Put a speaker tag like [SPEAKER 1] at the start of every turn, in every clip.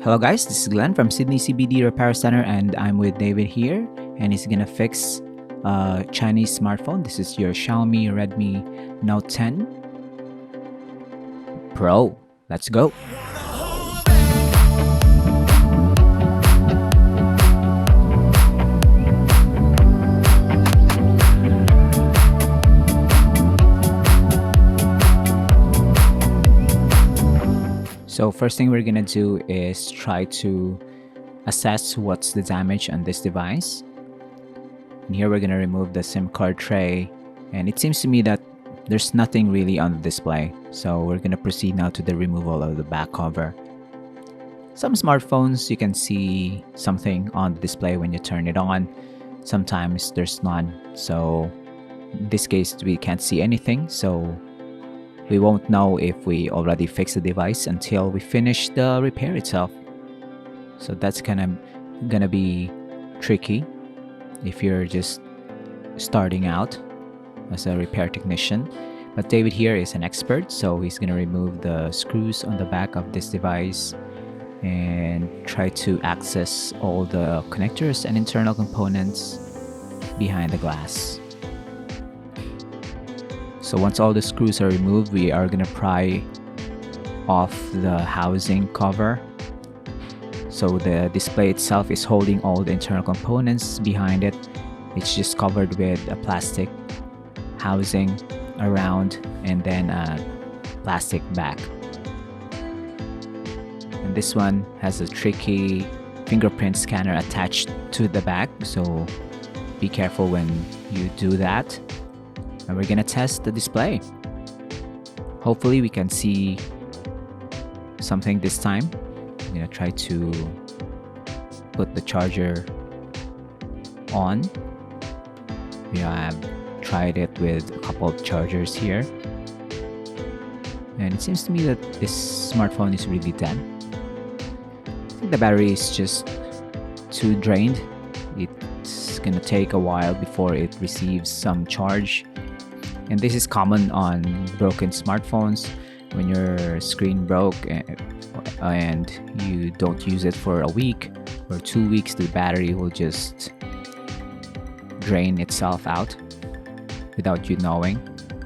[SPEAKER 1] Hello guys, this is Glenn from Sydney CBD Repair Centre and I'm with David here and he's gonna fix a Chinese smartphone. This is your Xiaomi Redmi Note 10 Pro. Let's go! So first thing we're gonna do is try to assess what's the damage on this device. And here we're gonna remove the SIM card tray, and it seems to me that there's nothing really on the display. So we're gonna proceed now to the removal of the back cover. Some smartphones you can see something on the display when you turn it on. Sometimes there's none. So in this case we can't see anything, so we won't know if we already fixed the device until we finish the repair itself. So that's gonna be tricky if you're just starting out as a repair technician. But David here is an expert, so he's gonna remove the screws on the back of this device and try to access all the connectors and internal components behind the glass. So once all the screws are removed, we are gonna pry off the housing cover. So the display itself is holding all the internal components behind it. It's just covered with a plastic housing around and then a plastic back. And this one has a tricky fingerprint scanner attached to the back, so be careful when you do that. And we're gonna test the display. Hopefully we can see something this time. I'm gonna try to put the charger on. We have tried it with a couple of chargers here, and it seems to me that this smartphone is really dead. I think the battery is just too drained. It's gonna take a while before it receives some charge. And this is common on broken smartphones. When your screen broke and you don't use it for a week or 2 weeks, the battery will just drain itself out without you knowing.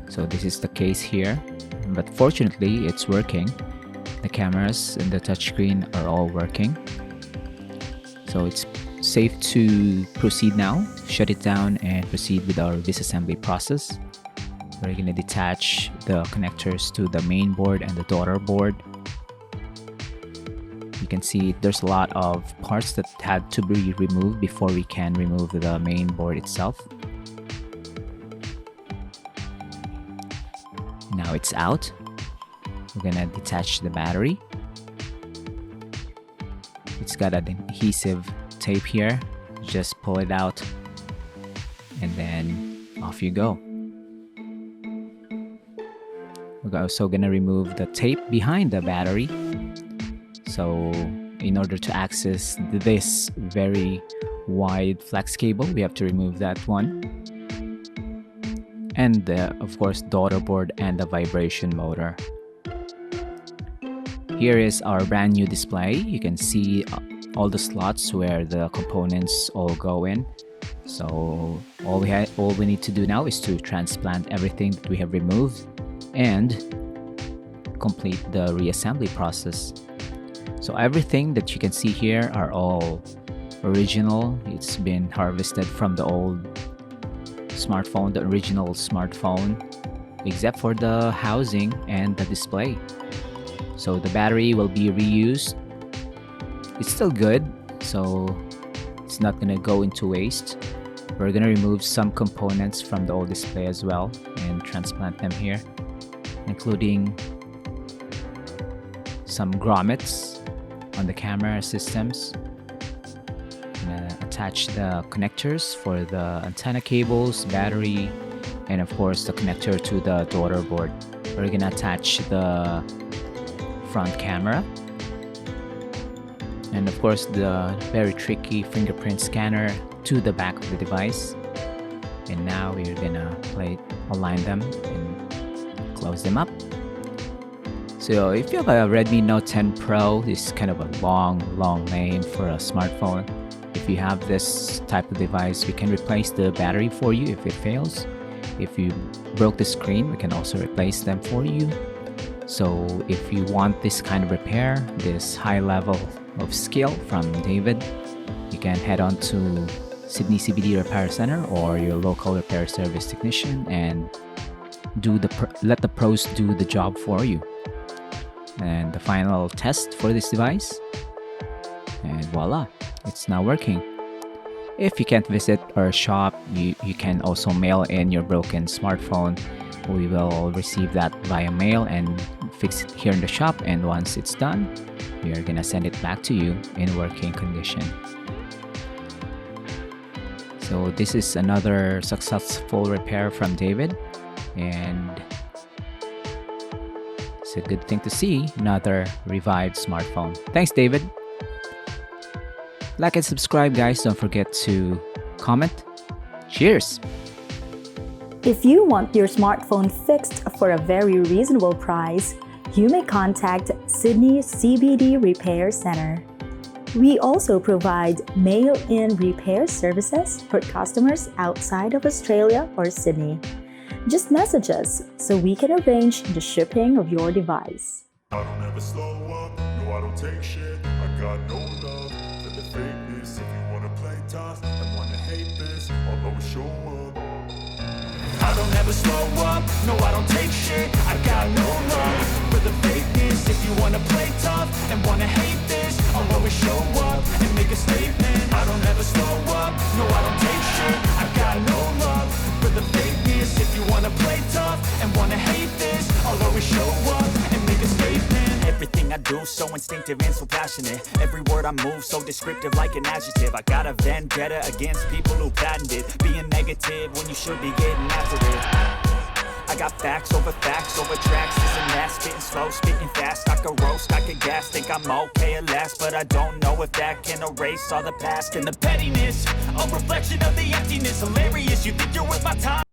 [SPEAKER 1] So this is the case here, but fortunately it's working. The cameras and the touchscreen are all working. So it's safe to proceed now, shut it down and proceed with our disassembly process. We're going to detach the connectors to the main board and the daughter board. You can see there's a lot of parts that had to be removed before we can remove the main board itself. Now it's out. We're going to detach the battery. It's got an adhesive tape here. Just pull it out and then off you go. We're also going to remove the tape behind the battery. So in order to access this very wide flex cable, we have to remove that one. And of course, daughter board and the vibration motor. Here is our brand new display. You can see all the slots where the components all go in. So all we need to do now is to transplant everything that we have removed and complete the reassembly process. So everything that you can see here are all original. It's been harvested from the old smartphone, the original smartphone, except for the housing and the display. So the battery will be reused. It's still good, so it's not gonna go into waste. We're gonna remove some components from the old display as well and transplant them here, including some grommets on the camera systems. I'm gonna attach the connectors for the antenna cables, battery, and of course the connector to the daughter board. We're gonna attach the front camera and of course the very tricky fingerprint scanner to the back of the device. And now we're gonna align them and close them up. So if you have a Redmi Note 10 Pro, this is kind of a long name for a smartphone. If you have this type of device, we can replace the battery for you if it fails. If you broke the screen, we can also replace them for you. So if you want this kind of repair, this high level of skill from David, you can head on to Sydney CBD Repair Centre or your local repair service technician and let the pros do the job for you. And the final test for this device, and voila, it's now working. If you can't visit our shop, you can also mail in your broken smartphone. We will receive that via mail and fix it here in the shop, and once it's done, we are gonna send it back to you in working condition. So this is another successful repair from David, and it's a good thing to see another revived smartphone. Thanks, David. Like and subscribe, guys. Don't forget to comment. Cheers!
[SPEAKER 2] If you want your smartphone fixed for a very reasonable price, you may contact Sydney CBD Repair Centre. We also provide mail-in repair services for customers outside of Australia or Sydney. Just message us so we can arrange the shipping of your device.
[SPEAKER 3] I don't ever slow up, no I don't take shit. I got no love for the fakeness. If you wanna play tough and wanna hate this, I'll always show up. I don't ever slow up, no I don't take shit. I got no love for the fakeness. If you wanna play tough and wanna hate this, I'll always show up and make a statement. I don't ever slow up, no I don't take shit. I got no love for the fakeness. If you wanna play tough and wanna hate this, I'll always show up and make a statement. Everything I do so instinctive and so passionate. Every word I move so descriptive like an adjective. I got a vendetta against people who patented being negative when you should be getting after it. I got facts over tracks, this and that. Spitting slow, spitting fast. I can roast, I can gas. Think I'm okay at last, but I don't know if that can erase all the past and the pettiness. A reflection of the emptiness. Hilarious, you think you're worth my time.